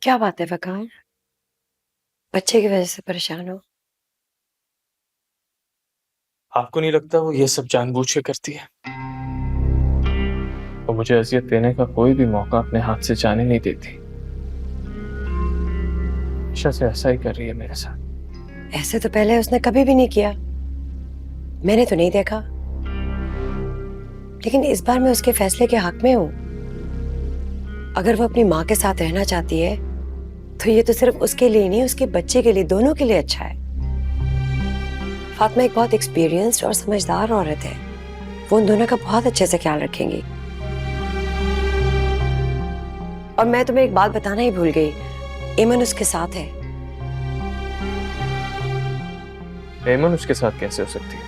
क्या बात है वकार? बच्चे की वजह से परेशान हो? आपको नहीं लगता वो ये सब जानबूझ के करती है? वो मुझे अजियत देने का कोई भी मौका अपने हाथ से जाने नहीं देती। हमेशा से ऐसा ही कर रही है मेरे साथ। ऐसे तो पहले उसने कभी भी नहीं किया, मैंने तो नहीं देखा। लेकिन इस बार मैं उसके फैसले के हक में हूं। अगर वो अपनी माँ के साथ रहना चाहती है तो ये तो सिर्फ उसके लिए नहीं, उसके बच्चे के लिए, दोनों के लिए अच्छा है। फातिमा एक बहुत एक्सपीरियंस्ड और समझदार औरत है, वो उन दोनों का बहुत अच्छे से ख्याल रखेंगी। और मैं तुम्हें एक बात बताना ही भूल गई, एमन उसके साथ है। एमन उसके साथ कैसे हो सकती है?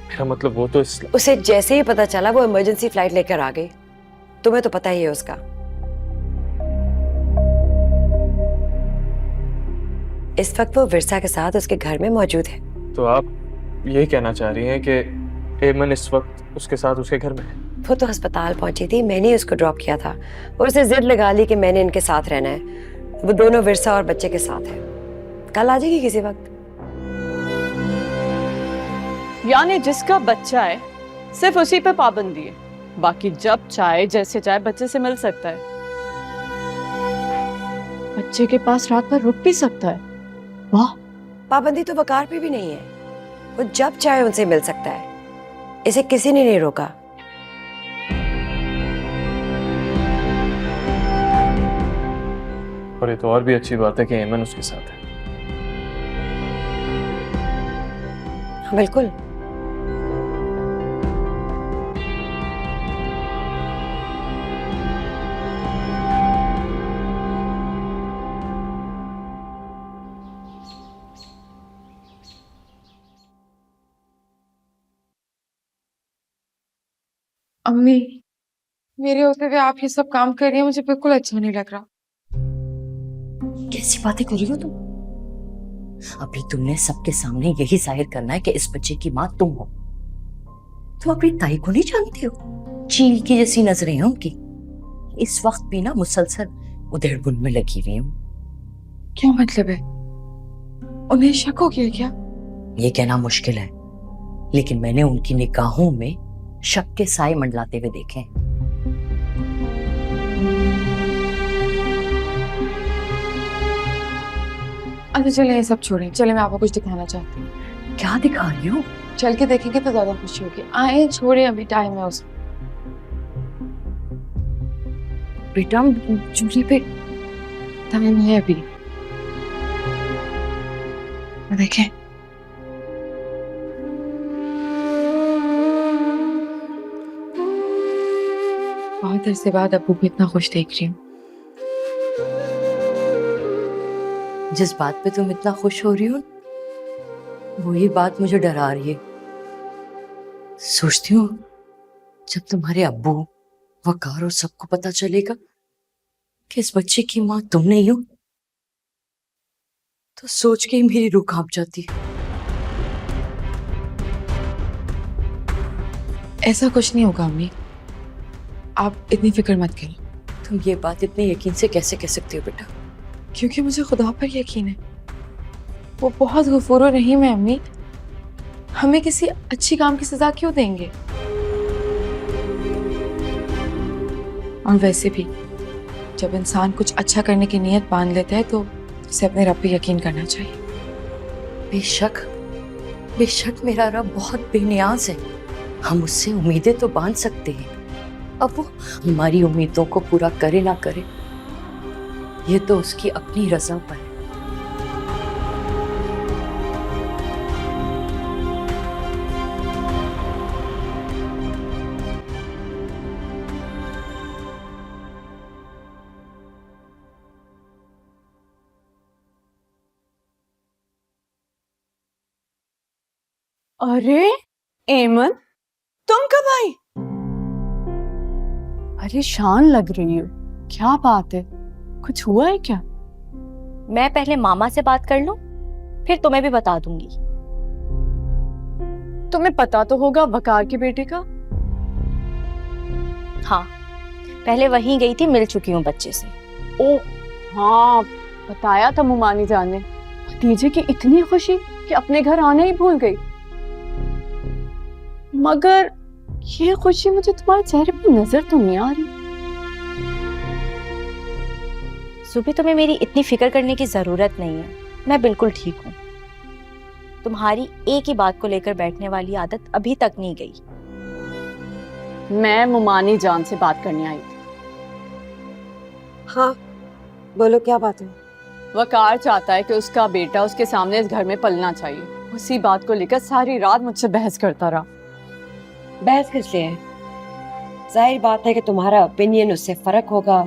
मेरा मतलब वो तो उसे जैसे ही पता चला वो इमरजेंसी फ्लाइट लेकर आ गई। तुम्हें तो पता ही है उसका। इस वक्त वो विरसा के साथ उसके घर में मौजूद है। तो आप यही कहना चाह रही हैं कि एमन इस वक्त उसके साथ उसके घर में है? वो तो अस्पताल पहुंची थी, मैंने ही उसको ड्रॉप किया था और उसे जिद लगा ली कि मैंने इनके साथ रहना है। वो दोनों विरसा और बच्चे के साथ है। कल आ जाएगी किसी वक्त। यानी जिसका बच्चा है सिर्फ उसी पे पाबंदी है, बाकी जब चाहे जैसे चाहे बच्चे से मिल सकता है। बच्चे के पास रात भर रुक भी सकता है। वाह। पाबंदी तो वकार पे भी नहीं है, वो जब चाहे उनसे मिल सकता है। इसे किसी ने नहीं रोका। और ये तो और भी अच्छी बात है कि एमन उसके साथ है। हाँ, बिल्कुल। अम्मी, मेरे होते हुए आप ये सब काम कर रही हैं, मुझे बिल्कुल अच्छा नहीं लग रहा। कैसी बातें कर रही हो तुम? अभी तुमने सबके सामने यही जाहिर करना है कि इस बच्चे की माँ तुम हो। तुम अपनी ताई को नहीं जानती हो? चील की जैसी नजरें हैं उनकी। इस वक्त भी ना मुसलसल उधेड़-बुन में लगी हुई हूँ। क्या मतलब है? उन्हें शक हो गया क्या? ये कहना मुश्किल है, लेकिन मैंने उनकी निगाहों में शक के साए मंडलाते हुए देखे हैं। अच्छा चले ये सब छोड़ें, चले मैं आपको कुछ दिखाना चाहती हूँ। क्या दिखा रही हो? चल के देखेंगे तो ज्यादा खुशी होगी। आए छोड़े, अभी टाइम है उसमें। बेटा चूल्हे पे टाइम है अभी। देखें। बहुत अरसे बाद अब्बू को इतना खुश देख रही हूँ। जिस बात पे तुम इतना खुश हो रही हो वही बात मुझे डरा रही है। सोचती हूँ जब तुम्हारे अब्बू, वकार और सबको पता चलेगा कि इस बच्चे की माँ तुम नहीं हो, तो सोच के ही मेरी रूह कांप जाती है। ऐसा कुछ नहीं होगा अम्मी, आप इतनी फिक्र मत करिए। तुम ये बात इतने यकीन से कैसे कह सकती हो बेटा? क्योंकि मुझे खुदा पर यकीन है, वो बहुत गफूर रहीम है अम्मी। हमें किसी अच्छी काम की सजा क्यों देंगे? और वैसे भी जब इंसान कुछ अच्छा करने की नीयत बांध लेता है तो उसे अपने रब पे यकीन करना चाहिए। बेशक बेशक मेरा रब बहुत बेनियाज है, हम उससे उम्मीदें तो बांध सकते हैं। अब वो हमारी उम्मीदों को पूरा करे ना करे, ये तो उसकी अपनी रजा पर है। अरे एमन, तुम कब आई? अरे शान लग रही हो, क्या बात है? कुछ हुआ है क्या? मैं पहले मामा से बात कर लूं, फिर तुम्हें भी बता दूंगी। तुम्हें पता तो होगा वकार के बेटे का? हाँ, पहले वहीं गई थी, मिल चुकी हूँ बच्चे से। ओ, हाँ, बताया था मुमानी जान ने, भतीजे की इतनी खुशी कि अपने घर आने ही भूल गई। मगर ये खुशी मुझे तुम्हारे चेहरे पर नजर तो नहीं आ रही। सुबह तुम्हें मेरी इतनी फिक्र करने की जरूरत नहीं है, मैं बिल्कुल ठीक हूँ। तुम्हारी एक ही बात को लेकर बैठने वाली आदत अभी तक नहीं गई। मैं मुमानी जान से बात करने आई थी। हाँ बोलो, क्या बात है? वकार चाहता है कि उसका बेटा उसके सामने इस घर में पलना चाहिए। उसी बात को लेकर सारी रात मुझसे बहस करता रहा। बहस किस लिए है? जाहिर बात है कि तुम्हारा ओपिनियन उससे फर्क होगा,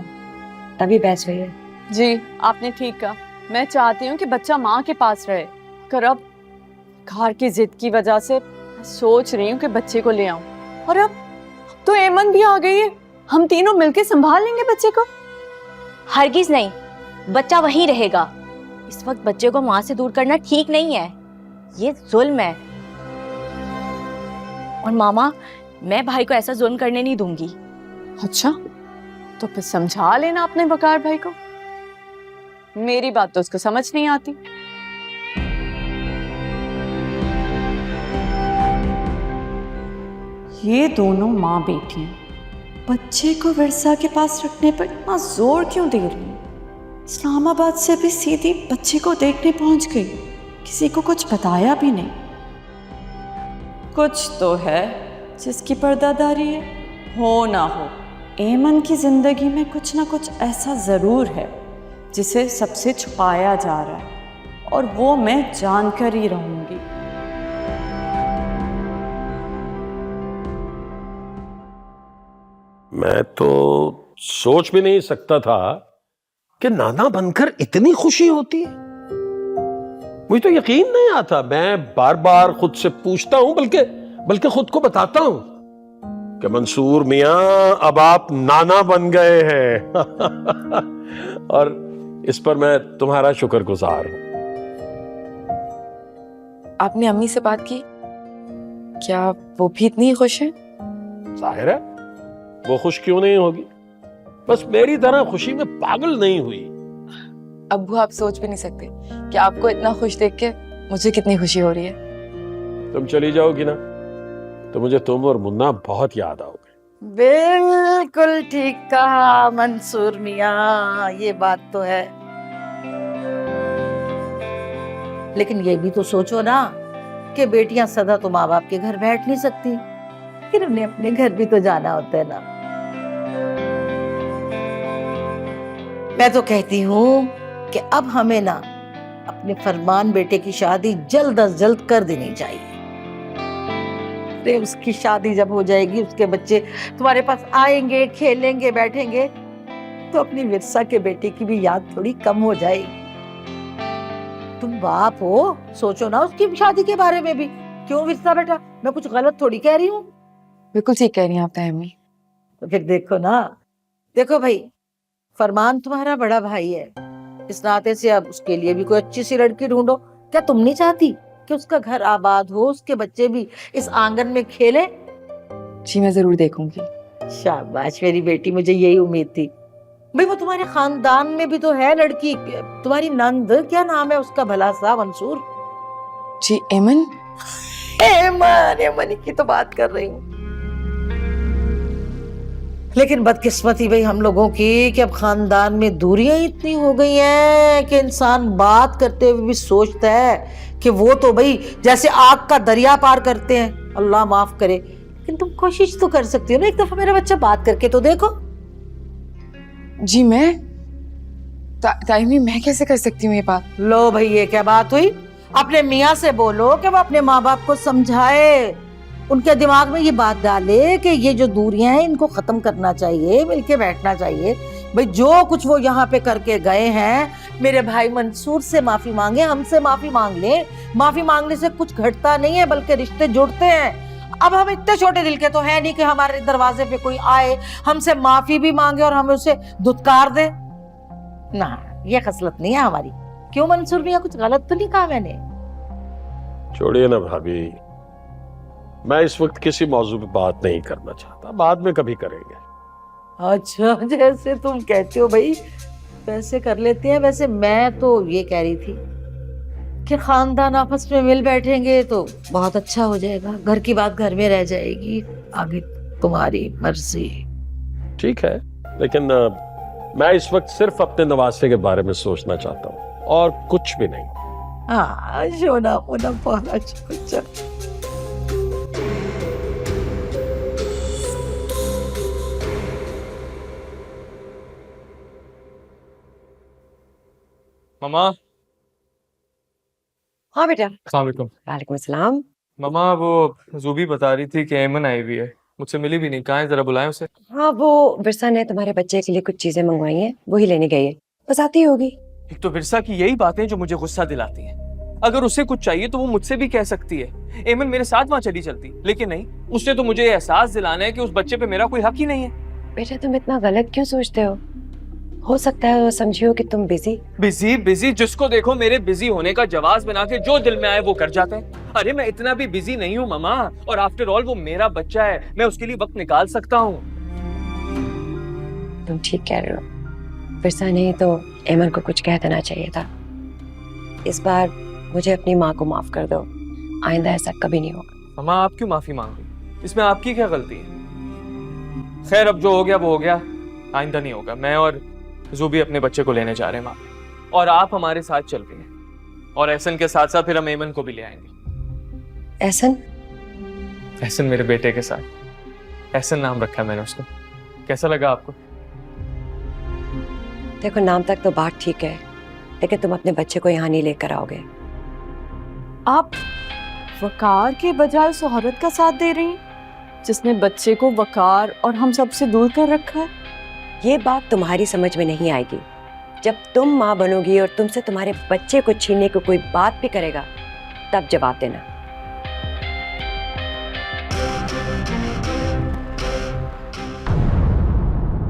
तभी बहस हुई है। जी, आपने ठीक कहा। मैं चाहती हूँ कि बच्चा माँ के पास रहे, कर अब घर की जिद की वजह से सोच रही हूँ कि बच्चे को ले आऊं। और अब तो एमन भी आ गई है, हम तीनों मिलके संभाल लेंगे बच्चे को। हरगिज नहीं, बच्चा वहीं रहेगा। इस वक्त बच्चे को माँ से दूर करना ठीक नहीं है, ये जुल्म है। और मामा, मैं भाई को ऐसा जुल्म करने नहीं दूंगी। अच्छा, तो फिर समझा लेना अपने वकार भाई को। मेरी बात तो उसको समझ नहीं आती। ये दोनों माँ बेटी हैं, बच्चे को विरसा के पास रखने पर इतना जोर क्यों दे रही हैं? इस्लामाबाद से भी सीधी बच्चे को देखने पहुंच गई, किसी को कुछ बताया भी नहीं। कुछ तो है जिसकी पर्दादारी है। हो ना हो, एमन की जिंदगी में कुछ ना कुछ ऐसा जरूर है जिसे सबसे छुपाया जा रहा है, और वो मैं जानकर ही रहूंगी। मैं तो सोच भी नहीं सकता था कि नाना बनकर इतनी खुशी होती है। मुझे तो यकीन नहीं आता। मैं बार बार खुद से पूछता हूं, बल्कि खुद को बताता हूं कि मंसूर मियां, अब आप नाना बन गए हैं। और इस पर मैं तुम्हारा शुक्रगुजार हूं। आपने अम्मी से बात की? क्या वो भी इतनी खुश है? जाहिर है वो खुश क्यों नहीं होगी, बस मेरी तरह खुशी में पागल नहीं हुई। अब्बू, आप सोच भी नहीं सकते कि आपको इतना खुश देख के मुझे कितनी खुशी हो रही है। तुम चली जाओगी ना तो मुझे तुम और मुन्ना बहुत याद आओगे। बिल्कुल ठीक कहा मंसूर मियां, ये बात तो है। लेकिन ये भी तो सोचो ना कि बेटियां सदा तो माँ बाप के घर बैठ नहीं सकती, फिर उन्हें अपने घर भी तो जाना होता है ना। मैं तो कहती हूँ कि अब हमें ना अपने फरमान बेटे की शादी जल्द अज जल्द कर देनी चाहिए। अरे उसकी शादी जब हो जाएगी, उसके बच्चे तुम्हारे पास आएंगे, खेलेंगे, बैठेंगे, तो अपनी विरसा के बेटे की भी याद थोड़ी कम हो जाएगी। तुम बाप हो, सोचो ना उसकी शादी के बारे में भी। क्यों विरसा बेटा, मैं कुछ गलत थोड़ी कह रही हूँ। बिल्कुल ठीक कह रही हैं आप अम्मी। तो फिर देखो ना, देखो भाई, फरमान तुम्हारा बड़ा भाई है, इस नाते से अब उसके लिए भी कोई अच्छी सी लड़की ढूंढो। क्या तुम नहीं चाहती कि उसका घर आबाद हो, उसके बच्चे भी इस आंगन में खेले? जी मैं जरूर देखूंगी। शाबाश मेरी बेटी, मुझे यही उम्मीद थी। भाई वो तुम्हारे खानदान में भी तो है लड़की, तुम्हारी नंद, क्या नाम है उसका भला सा? मंसूर जी। एमन? एमन की तो बात कर रही हूँ। लेकिन बदकिस्मती भाई हम लोगों की कि अब खानदान में दूरियां इतनी हो गई हैं कि इंसान बात करते हुए भी सोचता है कि वो तो भाई जैसे आग का दरिया पार करते हैं, अल्लाह माफ करे। लेकिन तुम कोशिश तो कर सकती हो ना, एक दफा मेरा बच्चा बात करके तो देखो। जी मैं ताईमी, मैं कैसे कर सकती हूँ ये बात? लो भाई, ये क्या बात हुई? अपने मियाँ से बोलो कि वो अपने माँ बाप को समझाए, उनके दिमाग में ये बात डाले कि ये जो दूरियां हैं इनको खत्म करना चाहिए, मिलके बैठना चाहिए। भाई जो कुछ वो यहाँ पे करके गए हैं, मेरे भाई मंसूर से माफी मांगे, हमसे माफी मांग ले। माफी मांगने से कुछ घटता नहीं है, बल्कि रिश्ते जुड़ते हैं। अब हम इतने छोटे दिल के तो है नहीं कि हमारे दरवाजे पे कोई आए, हमसे माफी भी मांगे और हमें उसे धुतकार दे ना। ये खसलत नहीं है हमारी। क्यों मंसूर भैया, कुछ गलत तो नहीं कहा मैंने? छोड़िए ना भाभी, मैं इस वक्त किसी मौजू पे बात नहीं करना चाहता, बाद में कभी करेंगे। अच्छा, जैसे तुम कहते हो भाई, वैसे कर लेते हैं। वैसे मैं तो ये कह रही थी कि खानदान आपस में मिल बैठेंगे तो बहुत अच्छा हो जाएगा, घर की बात घर में रह जाएगी, आगे तुम्हारी मर्जी। ठीक है, लेकिन मैं इस वक्त सिर्फ अपने नवासे के बारे में सोचना चाहता हूँ और कुछ भी नहीं। हाँ सोना मोना बहुत अच्छा। ममा। हाँ बेटा। अस्सलाम वालेकुम। वालेकुम अस्सलाम। ममा वो जूबी बता रही थी कि एमन आई हुई है, मुझसे मिली भी नहीं, कहाँ है, जरा बुलाएं उसे। हाँ वो विरसा ने तुम्हारे बच्चे के लिए कुछ चीजें मंगवाई हैं, वही लेने गई है, बस आती होगी। एक तो विरसा की यही बातें जो मुझे गुस्सा दिलाती हैं। अगर उसे कुछ चाहिए तो वो मुझसे भी कह सकती है, एमन मेरे साथ वहां चली चलती, लेकिन नहीं, उसने तो मुझे एहसास दिलाना है कि उस बच्चे पे मेरा कोई हक ही नहीं है। बेटा तुम इतना गलत क्यों सोचते हो सकता है वो समझी हो कि तुम बिजी बिजी जिसको देखो मेरे बिजी होने का जवाब बना के जो दिल में आए वो कर जाते हैं। अरे मैं इतना भी बिजी नहीं हूँ मामा, और आफ्टर ऑल वो मेरा बच्चा है, मैं उसके लिए वक्त निकाल सकता हूँ। तुम ठीक कह रहे हो, विरसा नहीं तो एमन को कुछ कह देना चाहिए था। इस बार मुझे अपनी माँ को माफ कर दो, आइंदा ऐसा कभी नहीं होगा। मामा आप क्यों माफी मांग रही, इसमें आपकी क्या गलती है? खैर अब जो हो गया वो हो गया, आइंदा नहीं होगा। मैं और जूबी अपने बच्चे को लेने जा रहे हैं वहां, और आप हमारे साथ चल रही हैं, और एहसन के साथ साथ फिर हम एमन को भी ले आएंगे। एहसन? एहसन मेरे बेटे के साथ, एहसन नाम रखा है मैंने उसको। कैसा लगा आपको? देखो नाम तक तो बात ठीक है, लेकिन तुम अपने बच्चे को यहाँ नहीं लेकर आओगे। आप वकार के बजाय उस औरत का साथ दे रही हैं जिसने बच्चे को वकार और हम सबसे दूर कर रखा है। ये बात तुम्हारी समझ में नहीं आएगी। जब तुम माँ बनोगी और तुमसे तुम्हारे बच्चे को छीनने को कोई बात भी करेगा, तब जवाब देना।